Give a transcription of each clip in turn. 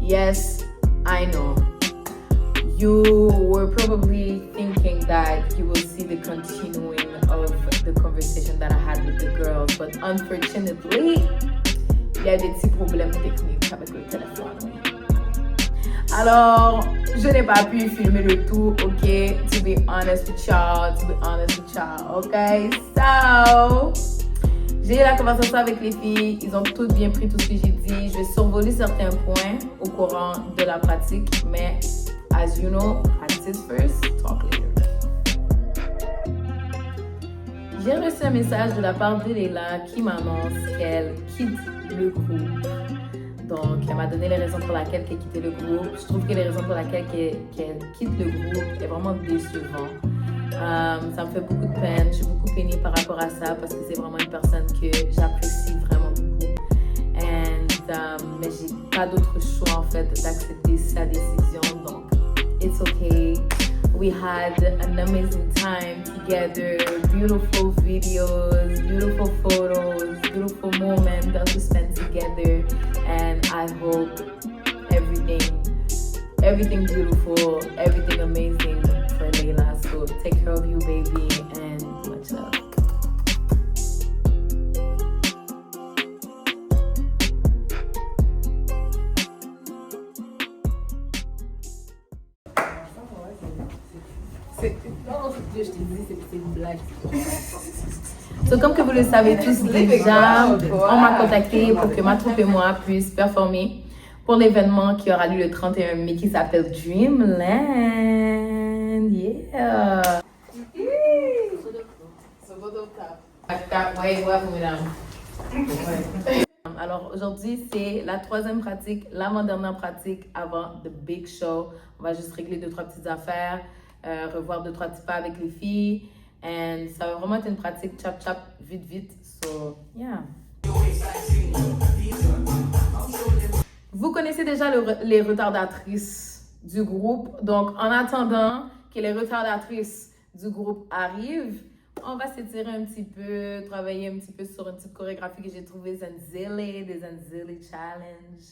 Yes, I know. You were probably thinking that you will see the continuing of the conversation that I had with the girls, but unfortunately, il y a des petits problèmes techniques avec le téléphone. Alors, je n'ai pas pu filmer le tout, ok? To be honest with y'all, ok? So, j'ai eu la conversation avec les filles, ils ont toutes bien pris tout ce que j'ai dit. Je vais survoler certains points au courant de la pratique, mais as you know, practice first, talk later. J'ai reçu un message de la part de Leila qui m'annonce qu'elle quitte le groupe. Donc, elle m'a donné les raisons pour lesquelles elle quittait le groupe. Je trouve que les raisons pour lesquelles qu'elle quitte le groupe est vraiment décevant. Ça me fait beaucoup de peine. Je suis beaucoup peinée par rapport à ça parce que c'est vraiment une personne que j'apprécie vraiment beaucoup. Mais j'ai pas d'autre choix en fait d'accepter sa décision. Donc, it's okay. We had an amazing time together. Beautiful videos, beautiful photos, beautiful moments that we spent together. And I hope everything beautiful, everything amazing for Leila. So take care of you, baby, and much love. So, comme que vous le savez tous déjà, on m'a contacté pour que ma troupe et moi puissent performer pour l'événement qui aura lieu le 31 mai qui s'appelle Dreamland. Yeah! Alors aujourd'hui, c'est la troisième pratique, l'avant-dernière pratique avant the big show. On va juste régler 2-3 petites affaires, revoir 2-3 petits pas avec les filles. Et ça va vraiment être une pratique chap-chap, vite. So, yeah. Vous connaissez déjà les retardatrices du groupe. Donc, en attendant que les retardatrices du groupe arrivent, on va s'étirer un petit peu, travailler un petit peu sur une petite chorégraphie que j'ai trouvée des Zanzili Challenge.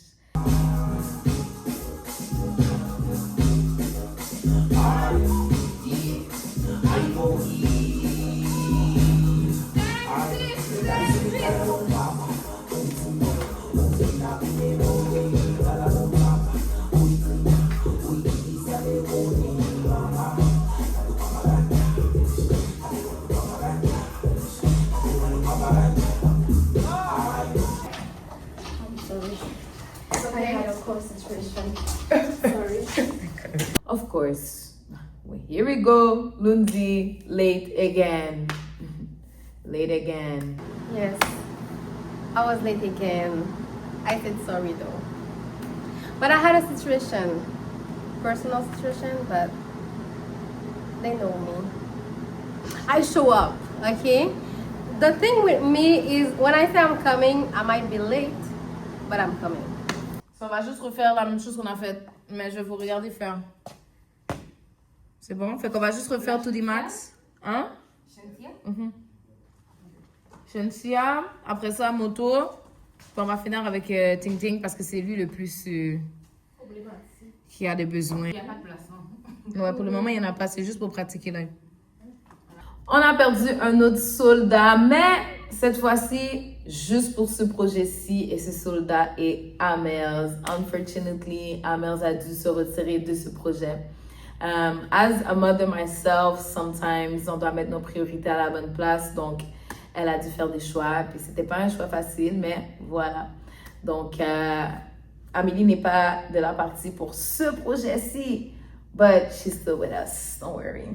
Of course. Here we go. Lunzi, late again. Yes, I was late again. I said sorry though. But I had a situation, personal situation, but they know me. I show up, okay? The thing with me is when I say I'm coming, I might be late, but I'm coming. So, on va juste refaire la même chose qu'on a fait, mais je vais vous regarder faire. C'est bon? Fait qu'on va juste refaire tout max. Hein? Shentia? Shensia. Après ça, Moto. Puis on va finir avec Ting Ting parce que c'est lui le plus qui a des besoins. Il n'y a pas de place, non? Ouais, pour le moment, il n'y en a pas. C'est juste pour pratiquer là. On a perdu un autre soldat, mais cette fois-ci, juste pour ce projet-ci, et ce soldat est Amels. Unfortunately, Amels a dû se retirer de ce projet. As a mother myself, sometimes on doit mettre nos priorités à la bonne place, donc elle a dû faire des choix, puis c'était pas un choix facile, mais voilà. Donc, Amélie n'est pas de la partie pour ce projet-ci, but she's still with us, don't worry.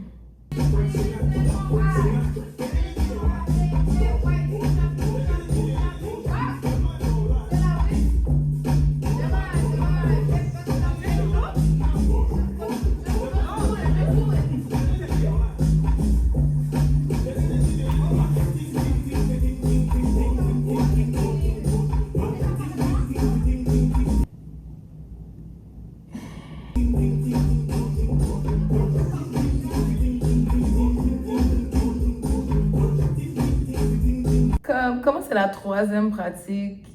Comment c'est la troisième pratique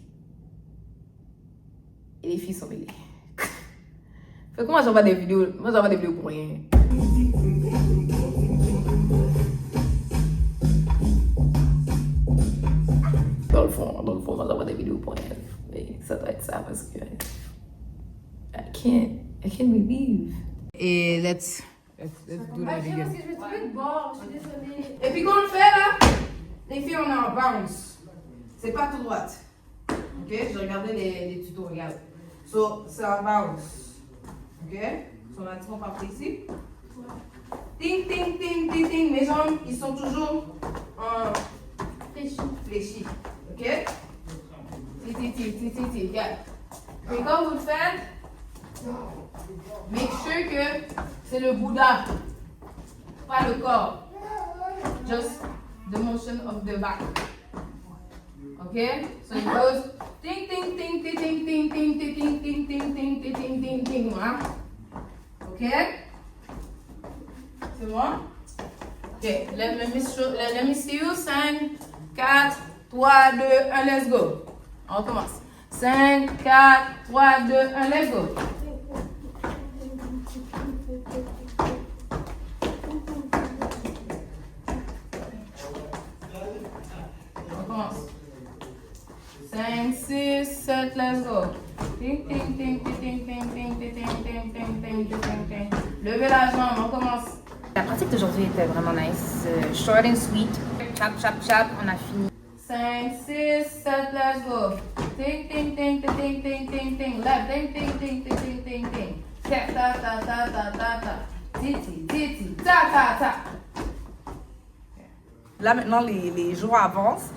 et les filles sont mêlées. Fait que moi, j'envoie des vidéos pour rien. Dans le fond, moi, j'envoie des vidéos pour rien. Et ça doit être ça parce que I can't believe. Et let's do that again. Parce que je vais trouver de bord, je suis désolée. Et puis qu'on le fait là, les filles, on est en bounce. C'est pas tout droite. Ok? J'ai regardé les tutos, regarde. So, c'est en bounce. Ok? So, on a dit qu'on part ici. Ting, ting, ting, ting, ting. Mes jambes, ils sont toujours en fléchis. Ok? Ti, regarde. Et quand vous le faites, make sure que c'est le Bouddha, pas le corps. Just the motion of the back. Okay? So it goes ting ting ting ting ting ting ting ting ting ting ting ting ting ting ting ting. Voilà. Ok? C'est bon? Ok. Let me see you. 5, 4, 3, 2, 1, let's go. On recommence. 5, 4, 3, 2, 1, let's go. On recommence. 5, 6, 7, let's go. Ting, ting, ting, ting, ting, ting, ting, ting, ting, ting, ting, ting, ting, ting. Levez la jambe, on commence. La pratique d'aujourd'hui était vraiment nice. Short and sweet. Chap, chap, chap. On a fini. 5, 6, 7, let's go. Ting, ting, ting, ting, ting, ting, ting, ting. Left, ting, ting, ting, ting, ting, ting, ting. Ta, ta, ta, ta, ta, ta, ta. Titi, titi, ta, ta, ta. Là, maintenant, les jours avancent.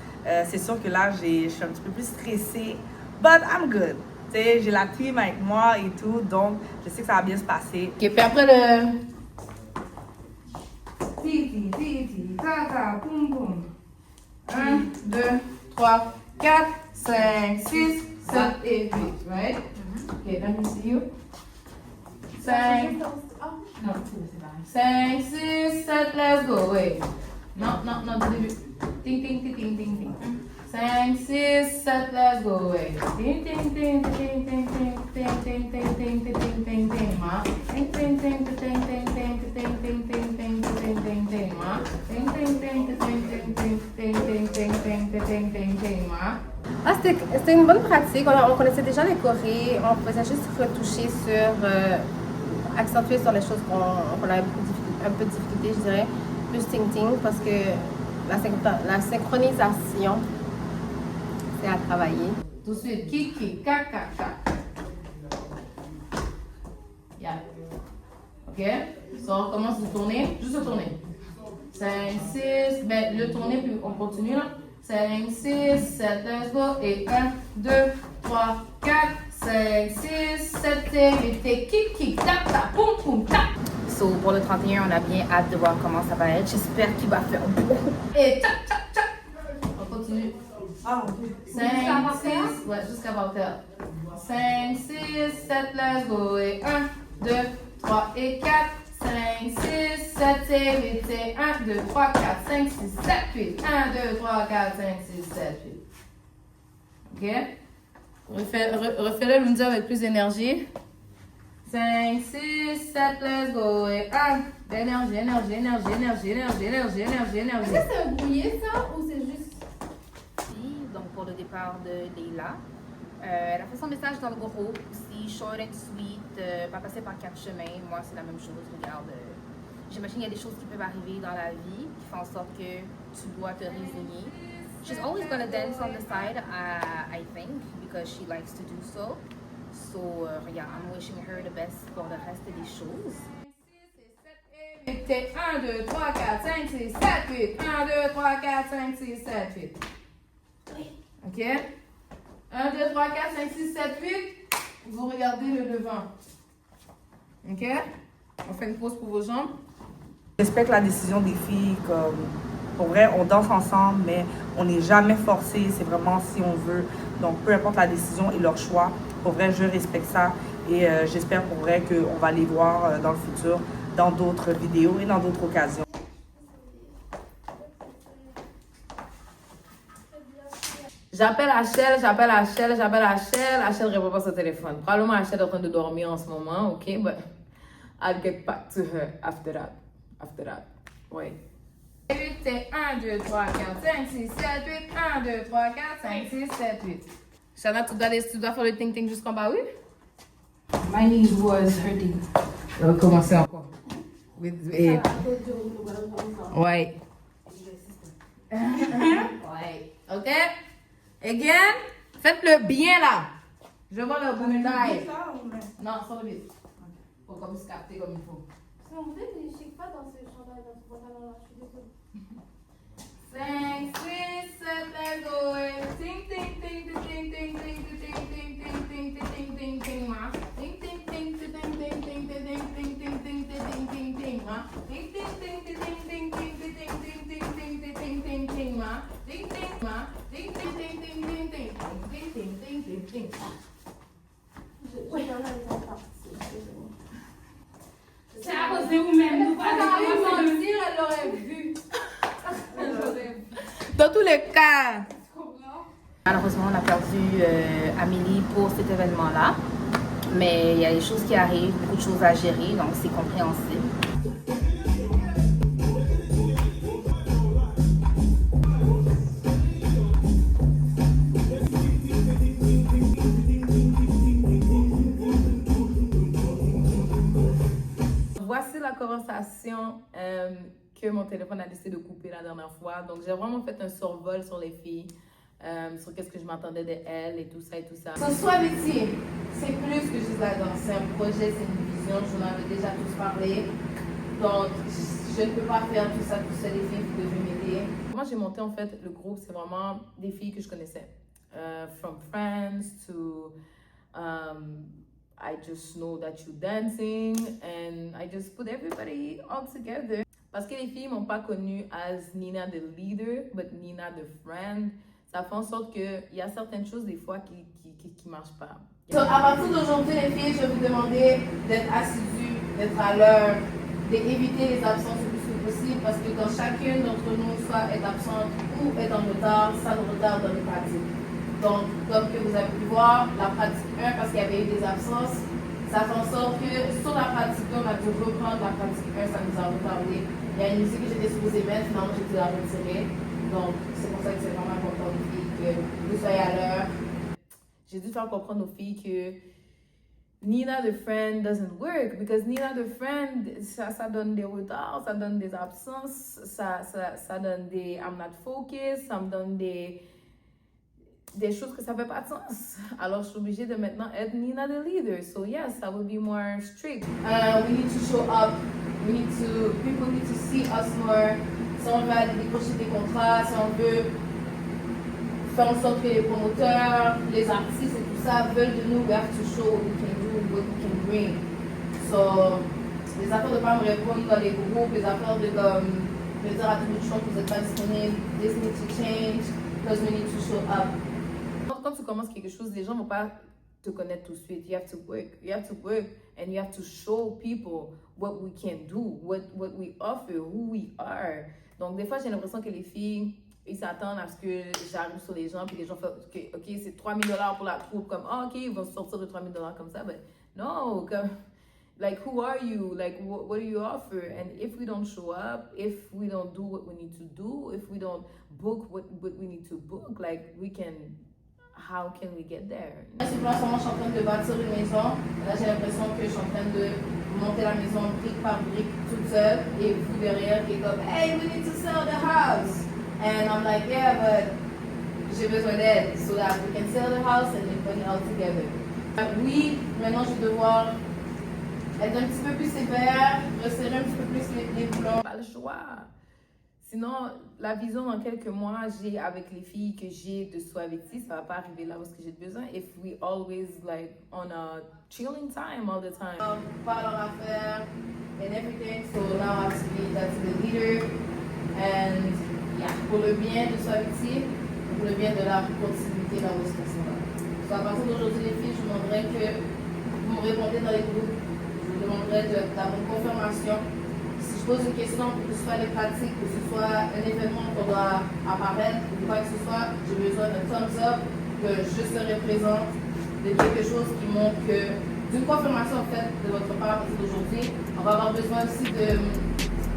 C'est sûr que là, je suis un petit peu plus stressée. But I'm good. Tu sais, j'ai la team avec moi et tout, donc je sais que ça va bien se passer. Ok, puis après le... Titi, titi, ta, ta, poum, poum. 1, 2, 3, 4, 5, 6, 7 et 8, right? Ok, let me see you. 5, non, 5, 6, 7, let's go, wait. Non, du début. Ting, ting, ting, ting, ting, ting. 5, 6, 7, let's go, wait. Ting, ting, ting, ting, ting, ting, ting, ting, ting, ting, ting, ting, ting, ting, ma. Ting, ting, ting, ting, ting, ting, ting, ting, ting, ting, ting, ting, ting, ting, ma. Ting, ting, ting, ting, ting, ting, ting, ting, ting, ting, ting, ting, ting, ma. Ah, c'était une bonne pratique. On connaissait déjà les chorés. On faisait juste retoucher sur... accentuer sur les choses qu'on avait un peu de difficulté, je dirais. Plus ting-ting, parce que la synchronisation, c'est à travailler. Tout de suite, kiki, kaka, kaka. Yeah. Ok? So, on commence de tourner, juste de tourner. 5, 6, ben le tourner, puis on continue là. 5, 6, 7, let's go. Et 1, 2, 3, 4, 5, 6, 7 et 8. Et kiki, kaka, poum, poum, tap. So, pour le 31, on a bien hâte de voir comment ça va être. J'espère qu'il va faire beau. Et tap, tap, tap. On continue. 5, 6, ouais, jusqu'à Valter. 5, 6, 7, let's go. Et 1, 2, 3 et 4. 5, 6, 7 et 8. Et 1, 2, 3, 4, 5, 6, 7, 8. 1, 2, 3, 4, 5, 6, 7, 8. Ok? Refais-le, Lundia, avec plus d'énergie. 5, 6, 7, let's go. Et 1, d'énergie, énergie. Est-ce que c'est un brouillé, ça, ou c'est juste... Donc, pour le départ de Leila, elle a fait son message dans le groupe aussi, short and sweet, pas passer par 4 chemins. Moi, c'est la même chose. Regarde, j'imagine qu'il y a des choses qui peuvent arriver dans la vie qui font en sorte que tu dois te résigner. She's always gonna dance on the side, I think, because she likes to do so. So, regarde, I'm wishing her the best pour le reste des choses. 1, 2, 3, 4, 5, 6, 7, 8. 1, 2, 3, 4, 5, 6, 7, 8. Ok? 1, 2, 3, 4, 5, 6, 7, 8. Vous regardez le devant. Ok? On fait une pause pour vos jambes. Je respecte la décision des filles, comme pour vrai, on danse ensemble, mais on n'est jamais forcé, c'est vraiment si on veut. Donc, peu importe la décision et leur choix, pour vrai, je respecte ça et j'espère pour vrai qu'on va les voir dans le futur, dans d'autres vidéos et dans d'autres occasions. J'appelle Achel, j'appelle Achel, j'appelle Achel. Achel répond pas son téléphone. Probablement Achel est en train de dormir en ce moment, ok? But I'll get back to her after that. After that. Ouais. 8, c'est 1, 2, 3, 4, 5, 6, 7, 8. 1, 2, 3, 4, 5, 6, 7, 8. Shana, tu dois faire le ting-ting jusqu'en bas, oui? My knees was hurting. On va commencer encore. Ouais. Ouais. Ok? Again? Faites-le bien là. Je vois le boom die. Non, sans le vite. Faut comme se capter comme il faut. En fait, je ne sais pas dans ce chandail, dans ce pantalon-là, je suis désolée. 5, 6, 7, let's go. Ting, ting, ting, ting, ting, ting, ting, ting, ting, ting, ting, ting, ting, ting, ma. Ting, ting, ting, ting, ting, ting, ting, ting, ting, ting, ting, ting, ting, ting, ma. Ting, ting, ting, ting, ting, ting, ting, ting, ting, ting, ting, ting, ting, ting, ma. Ting, ting, ma. Ting, ting, ting, ting, ting, ting, ting, ting, ting, ting, ting. Je suis en train de partir, désolée. C'est à cause de vous-même. Nous pas mentir, elle l'aurait vu. Dans tous les cas. Malheureusement, on a perdu Amélie pour cet événement-là. Mais il y a des choses qui arrivent, beaucoup de choses à gérer, donc c'est compréhensible. Voici la conversation que mon téléphone a décidé de couper la dernière fois. Donc, j'ai vraiment fait un survol sur les filles, sur qu'est-ce que je m'attendais d'elles et tout ça et tout ça. Ce soit métier, c'est plus que juste la danse. C'est un projet, c'est une vision. Je vous en avais déjà tous parlé. Donc, je ne peux pas faire tout ça tout seul. Les filles, vous devez m'aider. Moi, j'ai monté en fait le groupe, c'est vraiment des filles que je connaissais. From friends to I just know that you're dancing and I just put everybody all together. Parce que les filles m'ont pas connue as Nina the leader, but Nina the friend. Ça fait en sorte qu'il y a certaines choses des fois qui marchent pas. So, à partir d'aujourd'hui, les filles, je vais vous demander d'être assidus, d'être à l'heure, d'éviter les absences le plus possible parce que quand chacune d'entre nous soit est absente ou est en retard, ça nous retarde dans les pratiques. Donc, comme que vous avez pu voir, la pratique 1, parce qu'il y avait eu des absences, ça fait en sorte que sur la pratique 2, on a dû reprendre la pratique 1, ça nous a retardé. Il y a une musique que j'étais supposée mettre, finalement j'ai dû la retirer. Donc, c'est pour ça que c'est vraiment important les filles que vous soyez à l'heure. J'ai dû faire comprendre aux filles que Nina the friend doesn't work because Nina the friend, ça donne des retards, ça donne des absences, ça donne des I'm not focused, ça me donne des choses que ça fait pas de sens. Alors, je suis obligée de maintenant être Nina the leader. So, yes, I will be more strict. We need to show up. People need to see us more. Si on veut aller décrocher des contrats, si on veut faire en sorte que les promoteurs, les artistes et tout ça veulent de nous, we have to show what we can do, what we can bring. So, les affaires de pas me répondre dans les groupes, les affaires de me dire à tout le monde que vous n'êtes pas disponible, this needs to change, because we need to show up. Quand tu commences quelque chose, les gens ne vont pas te connaître tout de suite. You have to work. You have to work and you have to show people what we can do, what we offer, who we are. Donc, des fois, j'ai l'impression que les filles, ils s'attendent à ce que j'arrive sur les gens, puis les gens font, OK, c'est $3,000 pour la troupe, comme, oh, OK, ils vont sortir de $3,000 comme ça, but no, comme, like, who are you? Like, what do you offer? And if we don't show up, if we don't do what we need to do, if we don't book what we need to book, like, how can we get there? Là, c'est pour l'instant, je suis en train de bâtir une maison. Là, j'ai l'impression que je suis en train de monter la maison brique par brique toute seule. Et vous derrière qui est comme, hey, we need to sell the house. And I'm like, yeah, but j'ai besoin d'aide so that we can sell the house and then put it all together. Oui, maintenant, je vais devoir être un petit peu plus sévère, resserrer un petit peu plus les boulons. Pas le choix. Sinon, la vision dans quelques mois j'ai avec les filles que j'ai de Suavity, ça va pas arriver là où ce que j'ai besoin. If we always like on a chilling time all the time. Pas leur affaire and everything. So now I have to be that's the leader. And yeah, pour le bien de Suavity, pour le bien de la continuité dans ce là. So à partir d'aujourd'hui, les filles, je vous demanderais que vous me répondez dans les groupes. Je vous demanderais d'avoir une confirmation. Si je pose une question, que ce soit les pratiques, que ce soit un événement qu'on doit apparaître, ou quoi que ce soit, j'ai besoin d'un thumbs up, que je serai présente, de quelque chose qui montre que, d'une confirmation en fait de votre part aujourd'hui, on va avoir besoin aussi de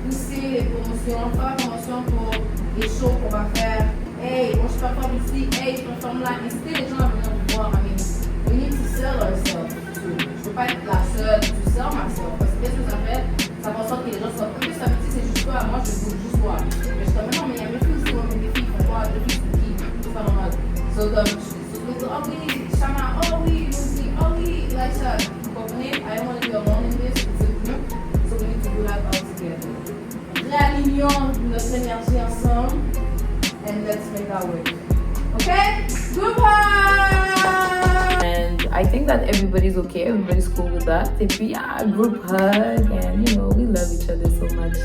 pousser les promotions, faire la promotion pour les shows qu'on va faire. Hey, moi je performe ici, hey, je performe là, inciter les gens à venir me voir. I mean, we need to sell ourselves. Je peux pas être la seule to sell myself, parce que qu'est-ce que ça fait? Ça fait en sorte que les gens soient un peu samedi, c'est juste toi, moi je veux juste voir. Mais je suis comme, non, mais il y a mes filles aussi, mes filles font quoi, des filles sont qui, c'est pas normal. So, comme, oh oui, Shama, oh oui, Lucy, oh oui, like ça. Vous comprenez? I don't want to be alone in this, it's a group, so we need to do that all together. Réalignons notre énergie ensemble, and let's make our way. Okay? Goodbye! And I think that everybody's okay, everybody's cool with that. Et puis, yeah, group hug, and you know, we love each other so much.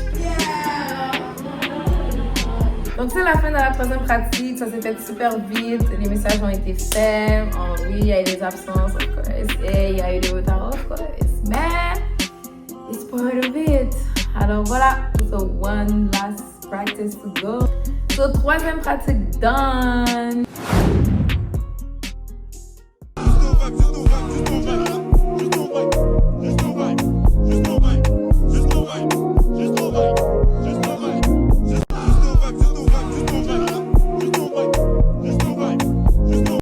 Donc, c'est la fin de la troisième pratique. Ça s'est fait super vite. Les messages ont été faits. Oh, oui, il y a eu des absences, of course. Et il y a eu des retards, of course. Mais, it's part of it. Alors, voilà. So, one last practice to go. So, troisième pratique done.